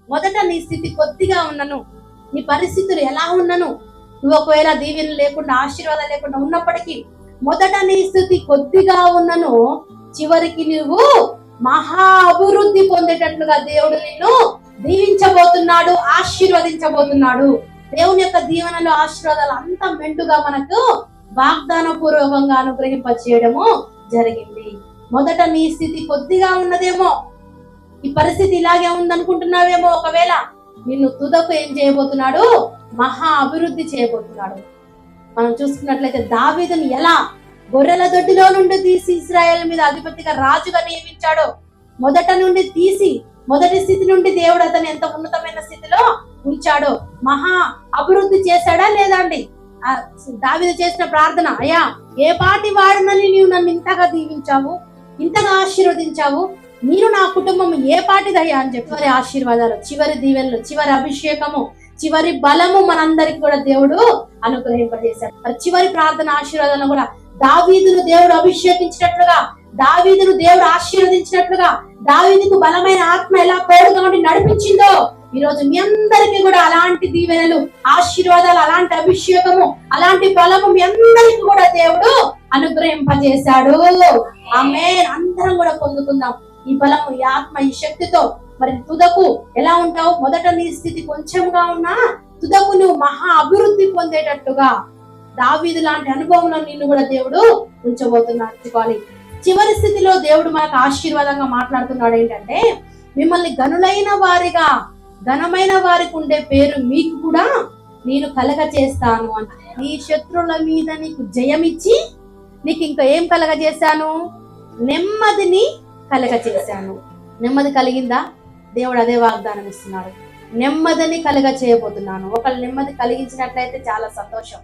మొదట నీ స్థితి కొద్దిగా ఉన్నను, నీ పరిస్థితులు ఎలా ఉన్నను, నువ్వు ఒకవేళ దీవెనలు లేకుండా ఆశీర్వాదాలు లేకుండా ఉన్నప్పటికీ మొదట నీ స్థితి కొద్దిగా ఉన్నను, చివరికి నువ్వు మహా అభివృద్ధి పొందేటట్లుగా దేవుడు నిన్ను దీవించబోతున్నాడు, ఆశీర్వదించబోతున్నాడు. దేవుని యొక్క దీవెనలు ఆశీర్వాదాలు అంత మెండుగా మనకు వాగ్దాన పూర్వకంగా అనుగ్రహింపచేయడము జరిగింది. మొదట నీ స్థితి కొద్దిగా ఉన్నదేమో, ఈ పరిస్థితి ఇలాగే ఉందనుకుంటున్నావేమో, ఒకవేళ నిన్ను తుదకు ఏం చేయబోతున్నాడు, మహా అభివృద్ధి చేయబోతున్నాడు. మనం చూసుకున్నట్లయితే దావీదుని ఎలా గొర్రెల దొడ్డిలో నుండి తీసి ఇశ్రాయేల్ మీద అధిపతిగా రాజుగా నియమించాడో, మొదట నుండి తీసి మొదటి స్థితి నుండి దేవుడు అతను ఎంత ఉన్నతమైన స్థితిలో ఉంచాడో, మహా అభివృద్ధి చేశాడా లేదా అండి? దావీదు చేసిన ప్రార్థన, అయ్యా ఏ పాటి వాడినని నీవు నన్ను ఇంతగా దీవించావు, ఇంతగా ఆశీర్వదించావు, నేను నా కుటుంబం ఏ పాటిదయ్యా అని చెప్పి చివరి ఆశీర్వాదాలు, చివరి దీవెనలు, చివరి అభిషేకము, చివరి బలము మనందరికి కూడా దేవుడు అనుగ్రహింపజేశాడు. మరి చివరి ప్రార్థన ఆశీర్వాదాలను కూడా దావీదును దేవుడు అభిషేకించినట్లుగా, దావీదును దేవుడు ఆశీర్వదించినట్లుగా, దావీదుకు బలమైన ఆత్మ ఎలా తోడుగా ఉండి నడిపించిందో, ఈ రోజు మీ అందరికీ కూడా అలాంటి దీవెనలు, ఆశీర్వాదాలు, అలాంటి అభిషేకము, అలాంటి బలము మీ అందరికీ కూడా దేవుడు అనుగ్రహింపజేశాడు. ఆమేన్. అందరం కూడా పొందుకుందాం ఈ బలము, ఈ ఆత్మ, ఈ శక్తితో. మరి తుదకు ఎలా ఉంటావు? మొదట నీ స్థితి కొంచెంగా ఉన్నా తుదకు నువ్వు మహా అభివృద్ధి పొందేటట్టుగా దావీదు లాంటి అనుభవంలో నిన్ను కూడా దేవుడు ఉంచబోతున్నాడు. చివరి స్థితిలో దేవుడు మనకు ఆశీర్వాదంగా మాట్లాడుతున్నాడు ఏంటంటే, మిమ్మల్ని గనులైన వారిగా, ఘనమైన వారికి ఉండే పేరు మీకు కూడా నేను కలగ చేస్తాను అంట. నీ శత్రువుల మీద నీకు జయమిచ్చి నీకు ఇంకా ఏం కలగ చేశాను? నెమ్మదిని కలగ చేశాను. నెమ్మది కలిగిందా? దేవుడు అదే వాగ్దానం ఇస్తున్నాడు. నెమ్మదిని కలగ చేయబోతున్నాను. ఒకళ్ళు నెమ్మది కలిగించినట్లయితే చాలా సంతోషం.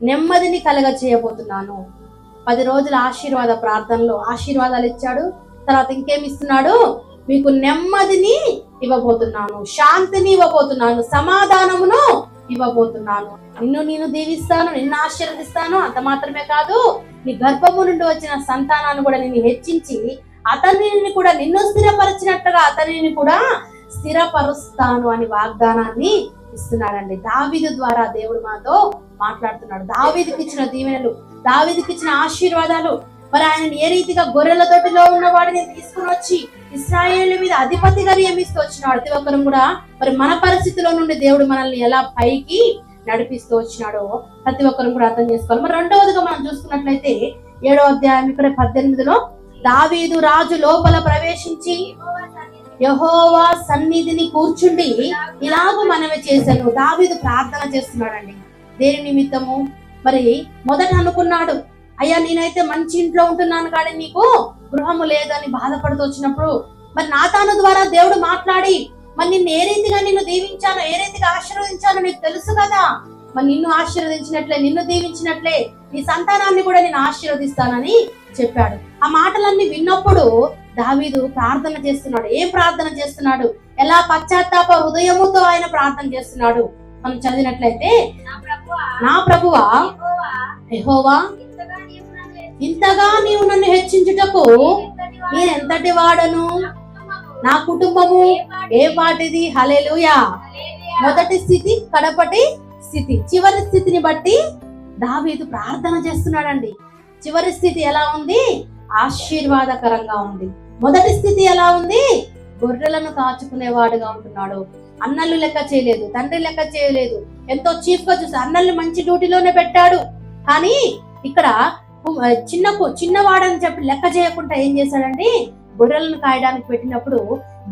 నెమ్మదిని కలగ చేయబోతున్నాను. 10 రోజుల ఆశీర్వాద ప్రార్థనలో ఆశీర్వాదాలు ఇచ్చాడు. తర్వాత ఇంకేమి ఇస్తున్నాడు? మీకు నెమ్మదిని ఇవ్వబోతున్నాను, శాంతిని ఇవ్వబోతున్నాను, సమాధానమును ఇవ్వబోతున్నాను. నిన్ను నేను దీవిస్తాను, నిన్ను ఆశీర్వదిస్తాను. అంత మాత్రమే కాదు, నీ గర్భము నుండి వచ్చిన సంతానాన్ని కూడా నిన్ను హెచ్చించి అతనిని కూడా నిన్ను స్థిరపరిచినట్టుగా అతనిని కూడా స్థిరపరుస్తాను అని వాగ్దానాన్ని ఇస్తున్నాడండి. దావీదు ద్వారా దేవుడు మాతో మాట్లాడుతున్నాడు. దావీదుకి ఇచ్చిన దీవెనలు, దావీదుకి ఇచ్చిన ఆశీర్వాదాలు, మరి ఆయన ఏ రీతిగా గొర్రెల తోటిలో ఉన్న వాడిని తీసుకుని వచ్చి ఇశ్రాయేలు మీద అధిపతిగా నియమిస్తూ వచ్చినాడు. ప్రతి ఒక్కరు కూడా మరి మన పరిస్థితిలో నుండి దేవుడు మనల్ని ఎలా పైకి నడిపిస్తూ వచ్చినాడో ప్రతి ఒక్కరు కూడా అర్థం చేసుకోవాలి. మరి రెండవదిగా మనం చూసుకున్నట్లయితే 7వ అధ్యాయం ఇక్కడ 18లో, దావీదు రాజు లోపల ప్రవేశించి యెహోవా సన్నిధిని కూర్చుండి ఇలాగూ మనమే చేశాను. దావీదు ప్రార్థన చేస్తున్నాడండి. దేని నిమిత్తము? మరి మొదట అనుకున్నాడు, అయ్యా నేనైతే మంచి ఇంట్లో ఉంటున్నాను కానీ నీకు గృహము లేదని బాధపడుతూ వచ్చినప్పుడు మరి నాతాను ద్వారా దేవుడు మాట్లాడి మరి నిన్ను ఏ రీతిగా నిన్ను దీవించానో, ఏ రీతిగా ఆశీర్వదించానో నీకు తెలుసు కదా. మరి నిన్ను ఆశీర్వదించినట్లే, నిన్ను దీవించినట్లే నీ సంతానాన్ని కూడా నేను ఆశీర్వదిస్తానని చెప్పాడు. ఆ మాటలన్నీ విన్నప్పుడు దావీదు ప్రార్థన చేస్తున్నాడు. ఏం ప్రార్థన చేస్తున్నాడు? ఎలా పశ్చాత్తాప హృదయముతో ఆయన ప్రార్థన చేస్తున్నాడు. మనం చదివినట్లయితే, నా ప్రభువా యెహోవా, ఇంతగా నీవు నన్ను హెచ్చించుటకు నేనెంతటి వాడను, నా కుటుంబము ఏ పాటిది. హల్లెలూయా. మొదటి స్థితి, కడపటి స్థితి, చివరి స్థితిని బట్టి దావీదు ప్రార్థన చేస్తున్నాడండి. చివరి స్థితి ఎలా ఉంది? ఆశీర్వాదకరంగా ఉంది. మొదటి స్థితి ఎలా ఉంది? గొర్రెలను కాచుకునేవాడుగా ఉంటున్నాడు. అన్నలు లెక్క చేయలేదు, తండ్రి లెక్క చేయలేదు, ఎంతో చీఫ్ గా చూసి అన్నల్ని మంచి డ్యూటీలోనే పెట్టాడు. కానీ ఇక్కడ చిన్నవాడని చెప్పి లెక్క చేయకుండా ఏం చేశాడండి? గొర్రెలను కాయడానికి పెట్టినప్పుడు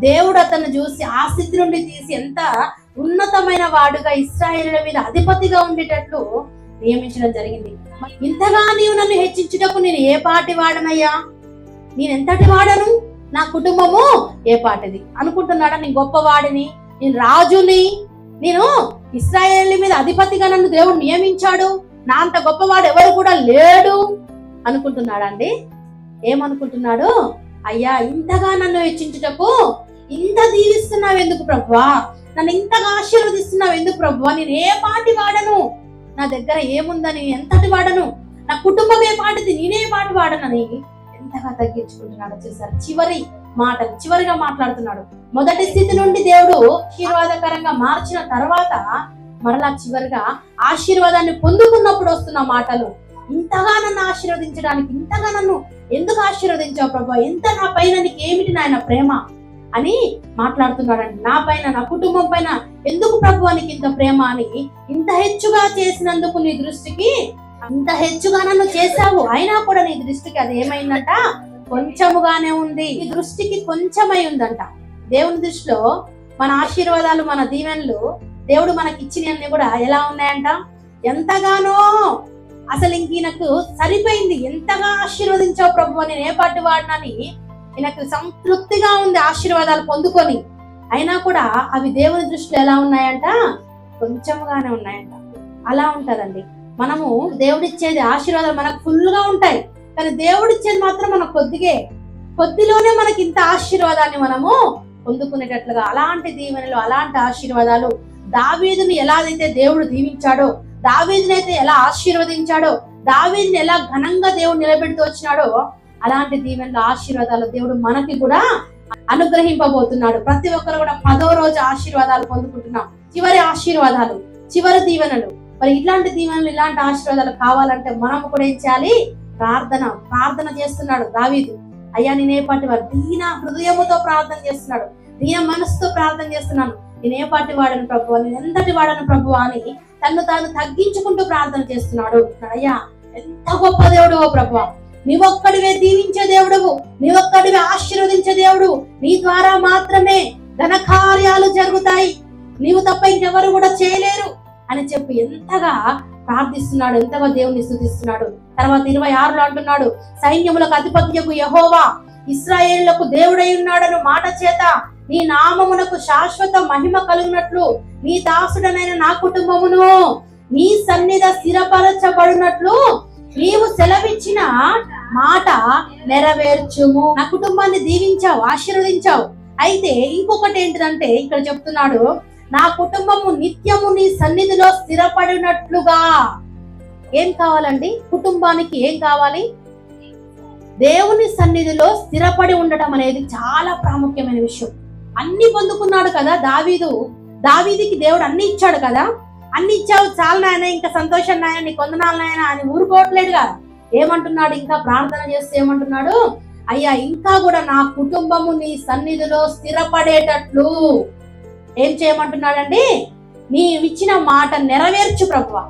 దేవుడు అతను చూసి ఆ స్థితి నుండి తీసి ఎంత ఉన్నతమైన వాడుగా ఇశ్రాయేలుల మీద అధిపతిగా ఉండేటట్లు నియమించడం జరిగింది. ఇంతగా నీవు నన్ను హెచ్చించుటకు నేను ఏ పాటి వాడనయ్యా, నేనెంతటి వాడను, నా కుటుంబము ఏ పాటిది అనుకుంటున్నాడా? నేను గొప్పవాడిని, నేను రాజుని, నేను ఇశ్రాయేలు మీద అధిపతిగా నన్ను దేవుడు నియమించాడు, నా అంత గొప్పవాడు ఎవరు కూడా లేడు అనుకుంటున్నాడండి. ఏమనుకుంటున్నాడు? అయ్యా ఇంతగా నన్ను హెచ్చించుటకు ఇంత దీవిస్తున్నావు ఎందుకు ప్రభువా, నన్ను ఇంతగా ఆశీర్వదిస్తున్నావు ఎందుకు ప్రభువా, నేను ఏ పాటి వాడను, నా దగ్గర ఏముందని ఎంతటి వాడను, నా కుటుంబం ఏ పాటిది, నేనే పాటి వాడనని ఎంతగా తగ్గించుకుంటున్నాడో చూసారు. చివరిగా మాట్లాడుతున్నాడు. మొదటి స్థితి నుండి దేవుడు ఆశీర్వాదకరంగా మార్చిన తర్వాత మరలా చివరిగా ఆశీర్వాదాన్ని పొందుకున్నప్పుడు వస్తున్న మాటలు, ఇంతగా నన్ను ఆశీర్వదించడానికి, ఇంతగా నన్ను ఎందుకు ఆశీర్వదించావు ప్రభు, ఎంత నా పైన నీకు ఏమిటి నాయన ప్రేమ అని మాట్లాడుతున్నాడండి. నా పైన, నా కుటుంబం పైన ఎందుకు ప్రభు నీకు ఇంత ప్రేమ అని, ఇంత హెచ్చుగా చేసినందుకు నీ దృష్టికి, ఇంత హెచ్చుగా నన్ను చేశావు అయినా కూడా నీ దృష్టికి అది ఏమైందంట, కొంచెముగానే ఉంది. ఈ దృష్టికి కొంచెమై ఉందంట. దేవుని దృష్టిలో మన ఆశీర్వాదాలు, మన దీవెనలు దేవుడు మనకి ఇచ్చినవన్నీ కూడా ఎలా ఉన్నాయంట, ఎంతగానో అసలు ఇంక ఈయనకు సరిపోయింది, ఎంతగా ఆశీర్వదించావు ప్రభు అని ఏ పాటి వాడినని ఈయనకు సంతృప్తిగా ఉంది ఆశీర్వాదాలు పొందుకొని. అయినా కూడా అవి దేవుని దృష్టిలో ఎలా ఉన్నాయంట, కొంచెముగానే ఉన్నాయంట. అలా ఉంటదండి. మనము దేవుడిచ్చేది ఆశీర్వాదాలు మనకు ఫుల్ గా ఉంటాయి, కానీ దేవుడిచ్చేది మాత్రం మనకు కొద్దిలోనే మనకి ఇంత ఆశీర్వాదాన్ని మనము పొందుకునేటట్లుగా, అలాంటి దీవెనలు, అలాంటి ఆశీర్వాదాలు దావీదుని ఎలాగైతే దేవుడు దీవించాడో, దావీదునైతే ఎలా ఆశీర్వదించాడో, దావీదుని ఎలా ఘనంగా దేవుడు నిలబెడుతూ వచ్చినాడో, అలాంటి దీవెనలు, ఆశీర్వాదాలు దేవుడు మనకి కూడా అనుగ్రహింపబోతున్నాడు. ప్రతి ఒక్కరు కూడా 10వ రోజు ఆశీర్వాదాలు పొందుకుంటున్నాం. చివరి ఆశీర్వాదాలు, చివరి దీవెనలు. మరి ఇట్లాంటి దీవెనలు, ఇలాంటి ఆశీర్వాదాలు కావాలంటే మనము కూడా ఏం చేయాలి, ప్రార్థన చేస్తున్నాడు దావీదు. అయ్యా నేనేపాటి వాడు, దీన హృదయముతో ప్రార్థన చేస్తున్నాడు, దీన మనసుతో ప్రార్థన చేస్తున్నాను, నేనేపాటి వాడను ప్రభు, నేను ఎంతటి వాడను ప్రభు అని తను తాను తగ్గించుకుంటూ ప్రార్థన చేస్తున్నాడు. అయ్యా ఎంత గొప్ప దేవుడు ఓ ప్రభు, నీవొక్కడివే దీవించే దేవుడువు, నీవొక్కడివే ఆశీర్వదించే దేవుడు, నీ ద్వారా మాత్రమే ఘనకార్యాలు జరుగుతాయి, నీవు తప్ప ఇంకెవరు కూడా చేయలేరు అని చెప్పి ఎంతగా ప్రార్థిస్తున్నాడు, ఎంతగా దేవుని స్తుతిస్తున్నాడు. తర్వాత 26లో అంటున్నాడు, సైన్యములకు అధిపత్యకు యెహోవా ఇశ్రాయేలులకు దేవుడై ఉన్నాడను మాట చేత నీ నామమునకు శాశ్వత మహిమ కలుగునట్లు నీ దాసుడనైన నా కుటుంబమును నీ సన్నిధి స్థిరపరచబడినట్లు నీవు సెలవిచ్చిన మాట నెరవేర్చుము. నా కుటుంబాన్ని దీవించావు, ఆశీర్వదించావు. అయితే ఇంకొకటి ఏంటిదంటే ఇక్కడ చెప్తున్నాడు, నా కుటుంబము నిత్యము నీ సన్నిధిలో స్థిరపడినట్లుగా. ఏం కావాలండి కుటుంబానికి? ఏం కావాలి? దేవుని సన్నిధిలో స్థిరపడి ఉండటం అనేది చాలా ప్రాముఖ్యమైన విషయం. అన్ని పొందుకున్నాడు కదా దావీదుకి దేవుడు అన్ని ఇచ్చాడు కదా, అన్ని ఇచ్చావు చాలు నాయన, ఇంకా సంతోషం నాయన, నీ కొందనాలు నాయన అని ఊరుకోవట్లేడుగా. ఏమంటున్నాడు? ఇంకా ప్రార్థన చేస్తే ఏమంటున్నాడు, అయ్యా ఇంకా కూడా నా కుటుంబము నీ సన్నిధిలో స్థిరపడేటట్లు ఏం చేయమంటున్నాడండి, నీవిచ్చిన మాట నెరవేర్చు ప్రభువా.